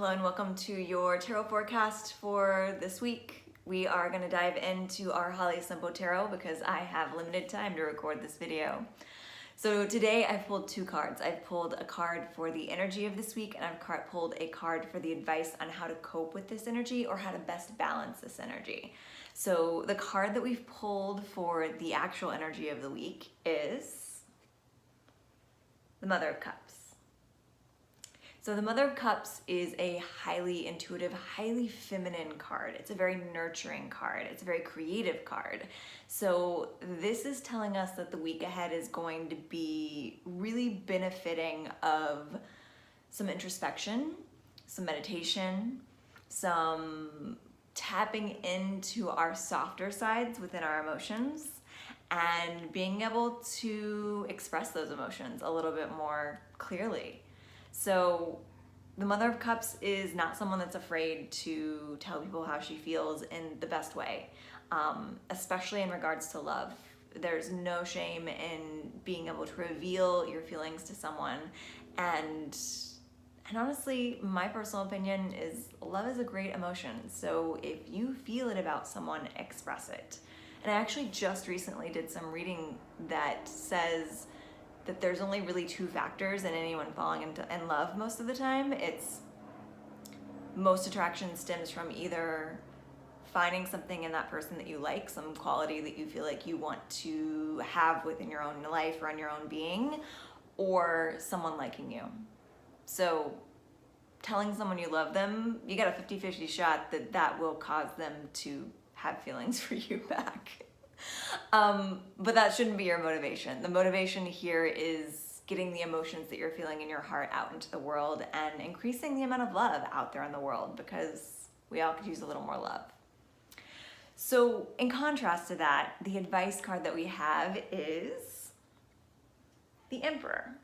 Hello and welcome to your tarot forecast for this week. We are going to dive into our Holly Simpo Tarot because I have limited time to record this video. So today I've pulled two cards. I've pulled a card for the energy of this week and I've pulled a card for the advice on how to cope with this energy or how to best balance this energy. So the card that we've pulled for the actual energy of the week is the Mother of Cups. So the Mother of Cups is a highly intuitive, highly feminine card. It's a very nurturing card. It's a very creative card. So this is telling us that the week ahead is going to be really benefiting of some introspection, some meditation, some tapping into our softer sides within our emotions, and being able to express those emotions a little bit more clearly. So the Mother of Cups is not someone that's afraid to tell people how she feels in the best way, especially in regards to love. There's no shame in being able to reveal your feelings to someone. And honestly, my personal opinion is love is a great emotion. So if you feel it about someone, express it. And I actually just recently did some reading that says that there's only really two factors in anyone falling in love most of the time. It's most attraction stems from either finding something in that person that you like, some quality that you feel like you want to have within your own life or in your own being, or someone liking you. So telling someone you love them, you got a 50-50 shot that that will cause them to have feelings for you back. But that shouldn't be your motivation. The motivation here is getting the emotions that you're feeling in your heart out into the world and increasing the amount of love out there in the world, because we all could use a little more love. So in contrast to that, the advice card that we have is the Emperor.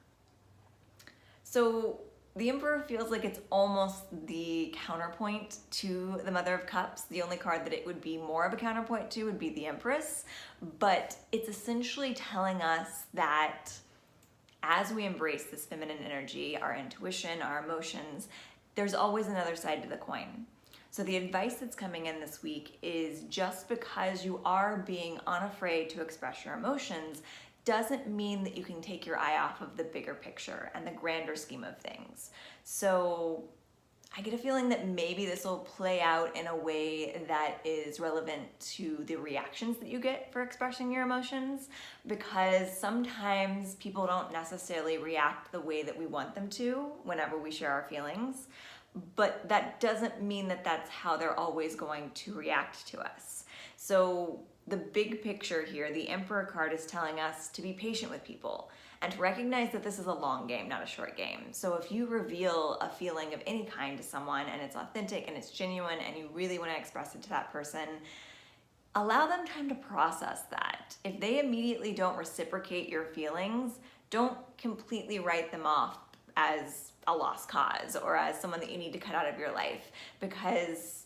So the Emperor feels like it's almost the counterpoint to the Mother of Cups. The only card that it would be more of a counterpoint to would be the Empress. But it's essentially telling us that as we embrace this feminine energy, our intuition, our emotions, there's always another side to the coin. So the advice that's coming in this week is just because you are being unafraid to express your emotions doesn't mean that you can take your eye off of the bigger picture and the grander scheme of things. So I get a feeling that maybe this will play out in a way that is relevant to the reactions that you get for expressing your emotions, because sometimes people don't necessarily react the way that we want them to whenever we share our feelings, but that doesn't mean that that's how they're always going to react to us. So the big picture here, the Emperor card is telling us to be patient with people and to recognize that this is a long game, not a short game. So if you reveal a feeling of any kind to someone and it's authentic and it's genuine and you really want to express it to that person, allow them time to process that. If they immediately don't reciprocate your feelings, don't completely write them off as a lost cause or as someone that you need to cut out of your life, because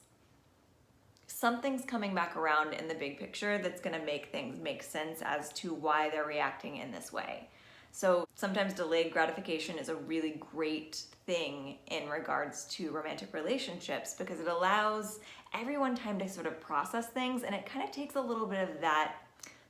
something's coming back around in the big picture that's going to make things make sense as to why they're reacting in this way. So sometimes delayed gratification is a really great thing in regards to romantic relationships, because it allows everyone time to sort of process things, and it kind of takes a little bit of that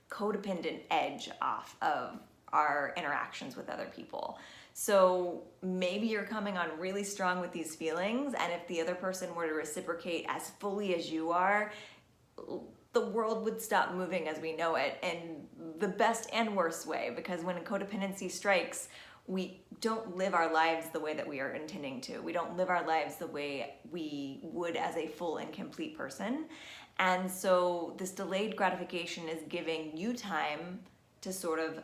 codependent edge off of our interactions with other people. So maybe you're coming on really strong with these feelings, and if the other person were to reciprocate as fully as you are, the world would stop moving as we know it in the best and worst way, because when codependency strikes, we don't live our lives the way that we are intending to. We don't live our lives the way we would as a full and complete person. And so this delayed gratification is giving you time to sort of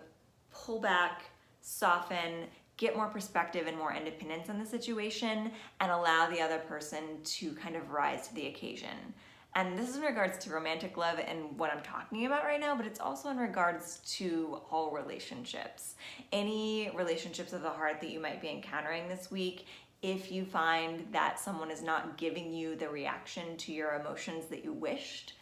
pull back, soften, get more perspective and more independence in the situation, and allow the other person to kind of rise to the occasion. And this is in regards to romantic love and what I'm talking about right now, but it's also in regards to all relationships. Any relationships of the heart that you might be encountering this week, if you find that someone is not giving you the reaction to your emotions that you wished,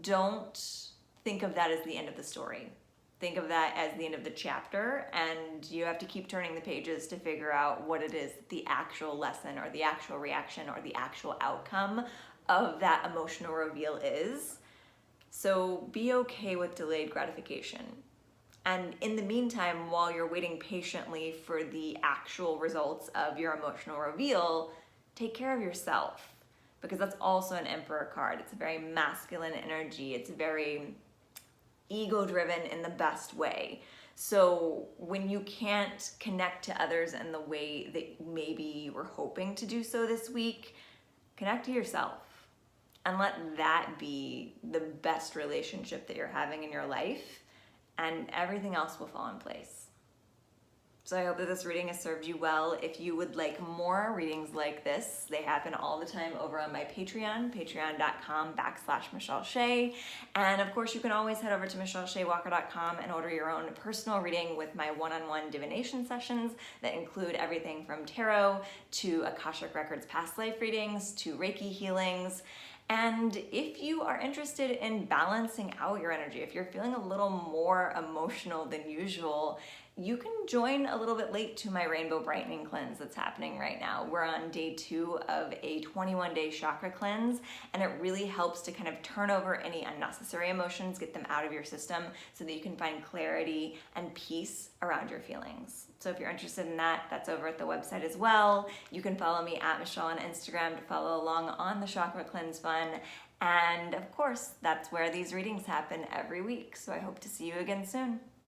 don't think of that as the end of the story. think of that as the end of the chapter, and you have to keep turning the pages to figure out what it is the actual lesson or the actual reaction or the actual outcome of that emotional reveal is. So be okay with delayed gratification. And in the meantime, while you're waiting patiently for the actual results of your emotional reveal, take care of yourself, because that's also an Emperor card. It's a very masculine energy. It's very ego-driven in the best way. So when you can't connect to others in the way that maybe you were hoping to do so this week, connect to yourself and let that be the best relationship that you're having in your life, and everything else will fall in place. So I hope that this reading has served you well. If you would like more readings like this, they happen all the time over on my Patreon, patreon.com/Michelle Shea. And of course, you can always head over to michelleshewalker.com and order your own personal reading with my one-on-one divination sessions that include everything from tarot to Akashic Records past life readings to Reiki healings. And if you are interested in balancing out your energy, if you're feeling a little more emotional than usual, you can join a little bit late to my Rainbow Brightening Cleanse that's happening right now. We're on day 2 of a 21-day chakra cleanse, and it really helps to kind of turn over any unnecessary emotions, get them out of your system so that you can find clarity and peace around your feelings. So if you're interested in that, that's over at the website as well. You can follow me at Michelle on Instagram to follow along on the Chakra Cleanse Fun. And of course, that's where these readings happen every week. So I hope to see you again soon.